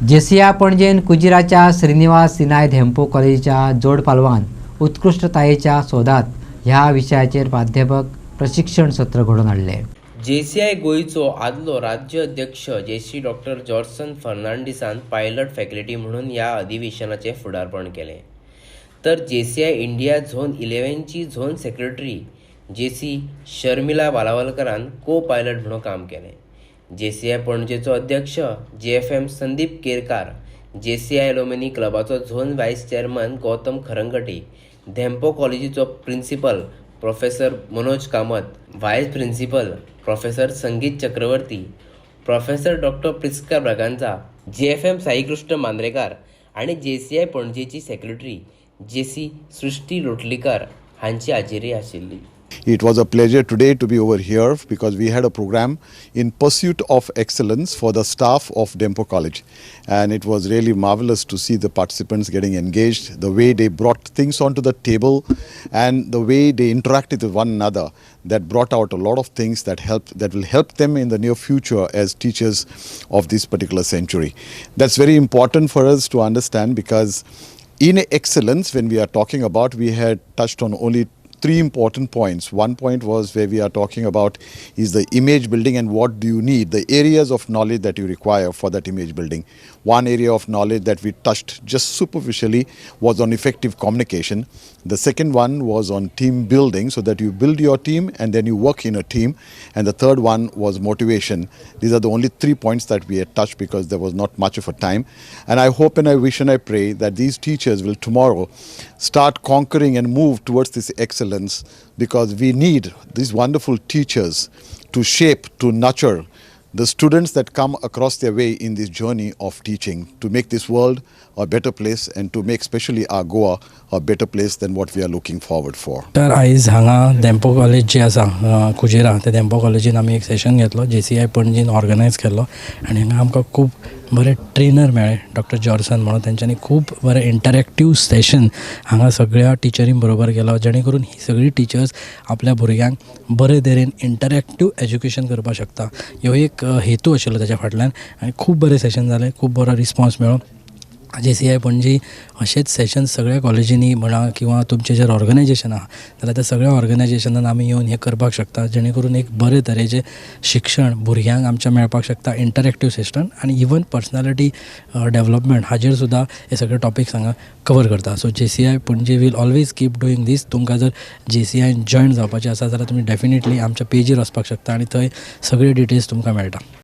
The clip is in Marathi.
जेसिया पणजेन कुजिराच्या श्रीनिवास सिनाय धेंपो कॉलेजीच्या जोड पालवान उत्कृष्टतायेच्या सोदात ह्या विशयाचेर प्राध्यापक प्रशिक्षण सत्र घडोवन हाडले। जेसीआय गोयचो आदलो राज्य अध्यक्ष JC doctor Jorson फर्नांडिसान pilot faculty म्हणून ह्या अधिवेशनाचे फुडारपण केले। तर जेसीआय इंडिया झोन 11 ची झोन सेक्रेटरी जेसी शर्मिला बालावलकरान को पायलट म्हणून काम केले। जेसीआय पणजेचो अध्यक्ष JFM Sandeep Kerkar, JCI alumni क्लबाचो zone vice chairman Gautam Kharangate, Dempo कॉलेजीचो principal professor Manoj Kamat, vice principal professor Sangeet Chakraborty, professor doctor Prisca Braganza, JFM Saikrishna Mandrekar आणि जेसीआय पणजेची सेक्रेटरी जेसी सृष्टी लोटलीकर हांची हाजेरी आशिल्ली। It was a pleasure today to be over here because we had a program in pursuit of excellence for the staff of Dempo College, and it was really marvelous to see the participants getting engaged, the way they brought things onto the table and the way they interacted with one another. That brought out a lot of things that will help them in the near future as teachers of this particular century. That's very important for us to understand because in excellence, when we are talking about, we had touched on only three important points. One point was where we are talking about is the image building and what do you need, the areas of knowledge that you require for that image building. One area of knowledge that we touched just superficially was on effective communication. The second one was on team building, so that you build your team and then you work in a team. And the third one was motivation. These are the only 3 points that we had touched because there was not much of a time. And I hope and I wish and I pray that these teachers will tomorrow start conquering and move towards this excellence, because we need these wonderful teachers to shape, to nurture the students that come across their way in this journey of teaching, to make this world a better place and to make especially our Goa a better place than what we are looking forward for. तर आयज हांगा धेंपो कॉलेज जे आसा कुजिरा ते धेंपो कॉलेजीन आमी एक सेशन घेतलो जेसीआय पणजीन ऑर्गनायज केल्लो आनी हांगा आमकां खूब बरे ट्रेनर मेळ्ळे डॉक्टर जॉर्सन म्हणून तेंच्यांनी खूब बरें इंटरॅक्टीव सेशन हांगा सगळ्या टिचरीं बरोबर केलो जेणे करून ही सगळी टिचर्स आपल्या भुरग्यांक बरे तरेन इंटरॅक्टीव एज्युकेशन करपाक शकता ह्यो एक हेतू आशिल्लो ताच्या फाटल्यान आनी खूब बरें सेशन जालें, खूब बरो रिस्पॉन्स मेळ्ळो। जेसीआय पणजी अशेंच सेशन सगळ्या कॉलेजींनी म्हणा किंवा तुमचें जर ऑर्गनायजेशन आहा जाल्यार त्या सगळ्या ऑर्गनायजेशनान आमी येवन हें करपाक शकता जेणे करून एक बरे तरेचें शिक्षण भुरग्यांक आमच्या मेळपाक शकता, इंटरॅक्टीव सेशन आनी इवन पर्सनॅलिटी डेवलपमेंट हाजेर सुद्दां हे सगळे टॉपिक्स हांगा कवर करता। So JCI Panaji will always keep doing this. तुमकां जर जेसीआयन जॉयन जावपाचें आसा जाल्यार तुमी डेफिनेटली आमच्या पेजीर वचपाक शकता आनी थंय सगळे डिटेल्स तुमकां मेळटा।